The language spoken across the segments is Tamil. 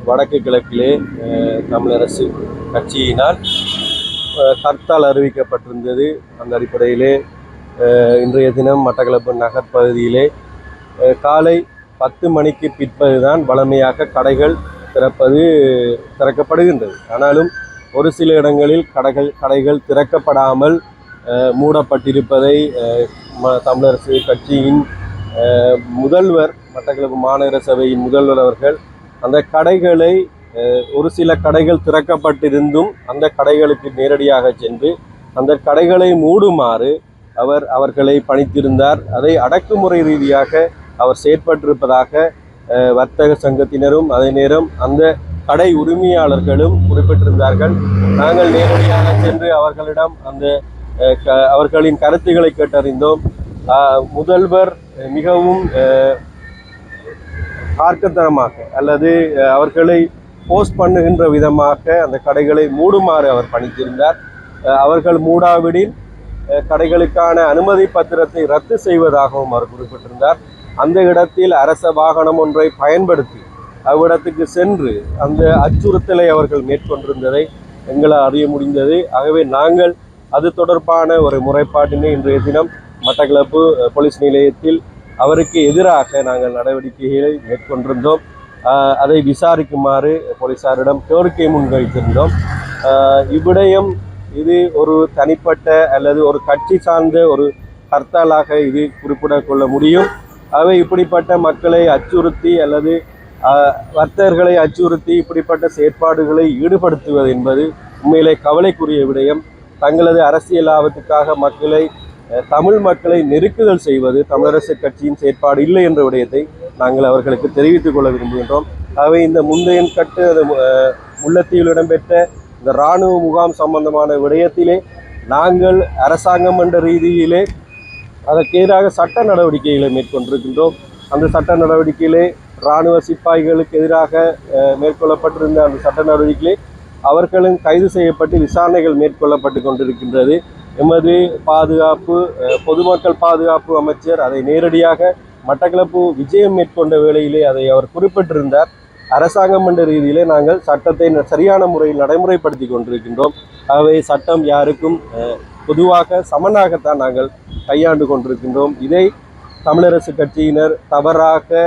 வடக்கு கிழக்கிலே தமிழரசு கட்சியினால் கர்த்தால் அறிவிக்கப்பட்டிருந்தது. அந்த அடிப்படையிலே இன்றைய தினம் மட்டக்களப்பு நகர் பகுதியிலே காலை 10 மணிக்கு பிற்பதுதான் வழமையாக கடைகள் திறக்கப்படுகின்றது. ஆனாலும் ஒரு சில இடங்களில் கடைகள் திறக்கப்படாமல் மூடப்பட்டிருப்பதை தமிழரசு கட்சியின் முதல்வர், மட்டக்களப்பு மாநகர சபையின் முதல்வர் அவர்கள் அந்த கடைகளை ஒரு சில கடைகள் திறக்கப்பட்டிருந்தும் அந்த கடைகளுக்கு நேரடியாக சென்று அந்த கடைகளை மூடுமாறு அவர்களை பணித்திருந்தார். அதை அடக்குமுறை ரீதியாக அவர் செயற்பட்டிருப்பதாக வர்த்தக சங்கத்தினரும் அதே நேரம் அந்த கடை உரிமையாளர்களும் குறிப்பிட்டிருந்தார்கள். நாங்கள் நேரடியாக சென்று அவர்களிடம் அவர்களின் கருத்துக்களை கேட்டறிந்தோம். முதல்வர் மிகவும் ஆர்க்கத்தனமாக அல்லது அவர்களை போஸ்ட் பண்ணுகின்ற விதமாக அந்த கடைகளை மூடுமாறு அவர் பணித்திருந்தார். அவர்கள் மூடாவிடில் கடைகளுக்கான அனுமதி பத்திரத்தை ரத்து செய்வதாகவும் அவர் குறிப்பிட்டிருந்தார். அந்த இடத்தில் அரச வாகனம் ஒன்றை பயன்படுத்தி அவ்விடத்துக்கு சென்று அந்த அச்சுறுத்தலை அவர்கள் மேற்கொண்டிருந்ததை எங்களால் அறிய முடிந்தது. ஆகவே நாங்கள் அது தொடர்பான ஒரு முறைப்பாட்டினை இன்றைய தினம் மட்டக்களப்பு போலீஸ் நிலையத்தில் அவருக்கு எதிராக நாங்கள் நடவடிக்கைகளை மேற்கொண்டிருந்தோம். அதை விசாரிக்குமாறு போலீசாரிடம் கோரிக்கை முன்வைத்திருந்தோம். இவ்விடயம் இது ஒரு தனிப்பட்ட அல்லது ஒரு கட்சி சார்ந்த ஒரு ஹர்த்தாலாக இது குறிப்பிடக்கொள்ள முடியும். அவை இப்படிப்பட்ட மக்களை அச்சுறுத்தி அல்லது வர்த்தகர்களை அச்சுறுத்தி இப்படிப்பட்ட செயற்பாடுகளை ஈடுபடுத்துவது என்பது உண்மையிலே கவலைக்குரிய விடயம். தங்களது அரசியல் லாபத்துக்காக தமிழ் மக்களை நெருக்குதல் செய்வது தமிழரசு கட்சியின் செயற்பாடு இல்லை என்ற விடயத்தை நாங்கள் அவர்களுக்கு தெரிவித்துக் கொள்ள விரும்புகின்றோம். ஆகவே இந்த முந்தைய முல்லைத்தீவில் இடம்பெற்ற இந்த இராணுவ முகாம் சம்பந்தமான விடயத்திலே நாங்கள் அரசாங்கம் என்ற ரீதியிலே அதற்கு எதிராக சட்ட நடவடிக்கைகளை மேற்கொண்டிருக்கின்றோம். அந்த சட்ட நடவடிக்கையிலே இராணுவ சிப்பாய்களுக்கு எதிராக மேற்கொள்ளப்பட்டிருந்த அந்த சட்ட நடவடிக்கையிலே அவர்களும் கைது செய்யப்பட்டு விசாரணைகள் மேற்கொள்ளப்பட்டு கொண்டிருக்கின்றது. எமது பாதுகாப்பு பொதுமக்கள் பாதுகாப்பு அமைச்சர் அதை நேரடியாக மட்டக்களப்பு விஜயம் மேற்கொண்ட வேளையிலே அதை அவர் குறிப்பிட்டிருந்தார். அரசாங்கம் என்ற ரீதியிலே நாங்கள் சட்டத்தை சரியான முறையில் நடைமுறைப்படுத்தி கொண்டிருக்கின்றோம். ஆகவே சட்டம் யாருக்கும் பொதுவாக சமனாகத்தான் நாங்கள் கையாண்டு கொண்டிருக்கின்றோம். இதை தமிழரசு கட்சியினர் தவறாக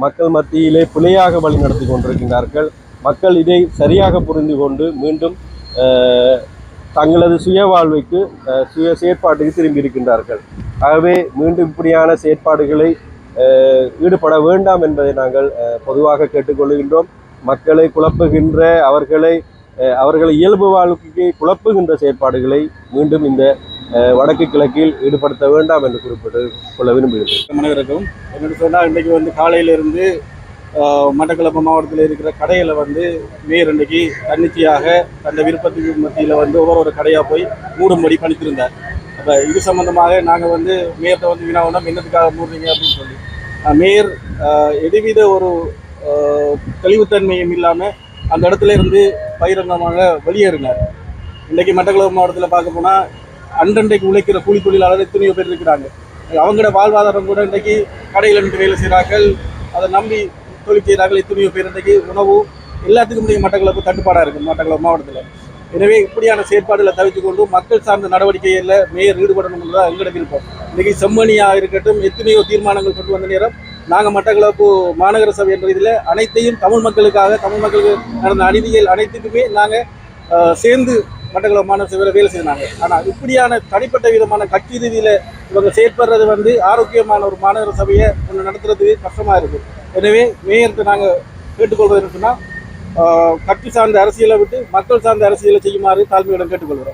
மக்கள் மத்தியிலே பிழையாக வழிநடத்தி கொண்டிருக்கின்றார்கள். மக்கள் இதை சரியாக புரிந்து கொண்டு மீண்டும் தங்களது சுய வாழ்வுக்கு சுய செயற்பாட்டுக்கு திரும்பி இருக்கின்றார்கள். ஆகவே மீண்டும் இப்படியான செயற்பாடுகளை ஈடுபட வேண்டாம் என்பதை நாங்கள் பொதுவாக கேட்டுக்கொள்கின்றோம். மக்களை குழப்புகின்ற அவர்களை இயல்பு வாழ்க்கையை குழப்புகின்ற செயற்பாடுகளை மீண்டும் இந்த வடக்கு கிழக்கில் ஈடுபடுத்த வேண்டாம் என்று குறிப்பிட்டு கொள்ள விரும்புகிறேன். மனிதருக்கும் என்னென்னு சொன்னால் இன்றைக்கு காலையிலிருந்து மட்டக்களப்பு மாவட்டத்தில் இருக்கிற கடையில் மேயர் இன்றைக்கு தன்னிச்சையாக தன்னை விருப்பத்துக்கு மத்தியில் ஒவ்வொரு கடையாக போய் மூடும்படி பணித்திருந்தார். அப்போ இது சம்பந்தமாக நாங்கள் மேயர்கிட்ட வினாவினோம், என்னத்துக்காக மூடுறீங்க அப்படின்னு சொல்லி. மேயர் எதுவித ஒரு தெளிவுத்தன்மையும் இல்லாமல் அந்த இடத்துல இருந்து பகிரங்கமாக வெளியேறினார். இன்றைக்கி மட்டக்களப்பு மாவட்டத்தில் பார்க்க போனால் அன்றன்றைக்கு உழைக்கிற கூலி தொழிலாளர் எத்தனையோ பேர் இருக்கிறாங்க. அவங்களோட வாழ்வாதாரம் கூட இன்றைக்கு கடையில் நின்று வேலை செய்கிறார்கள், அதை நம்பி தொழில் செய்கிறார்கள். எத்தனையோ பேர் இன்றைக்கு உணவு எல்லாத்துக்கும் இன்றைக்கு மட்டக்களப்பு தட்டுப்பாடாக இருக்குது மட்டக்களப்பு மாவட்டத்தில். எனவே இப்படியான செயற்பாடுகளை தவிர்த்து கொண்டு மக்கள் சார்ந்த நடவடிக்கைகளில் மேயர் ஈடுபடணும் தான் எங்களோட விருப்பம். இன்றைக்கி செம்மணியாக இருக்கட்டும், எத்தனையோ தீர்மானங்கள் கொண்டு வந்த நேரம் நாங்கள் மட்டக்களப்பு மாநகர சபை என்ற இதில் அனைத்தையும் தமிழ் மக்களுக்கு நடந்த அநீதிகள் அனைத்துக்குமே நாங்கள் சேர்ந்து மட்டக்களப்பு மாநகர சபையில் வேலை செய்தாங்க. ஆனால் இப்படியான தனிப்பட்ட விதமான கட்சி ரீதியில் இவங்க செயற்படுறது ஆரோக்கியமான ஒரு மாநகர சபையை ஒன்று நடத்துறதுக்கு கஷ்டமாக இருக்குது. எனவே மேயருக்கு நாங்கள் கேட்டுக்கொள்வது சொன்னால் கட்சி சார்ந்த அரசியலை விட்டு மக்கள் சார்ந்த அரசியலை செய்யுமாறு தாழ்மையுடன் கேட்டுக்கொள்கிறோம்.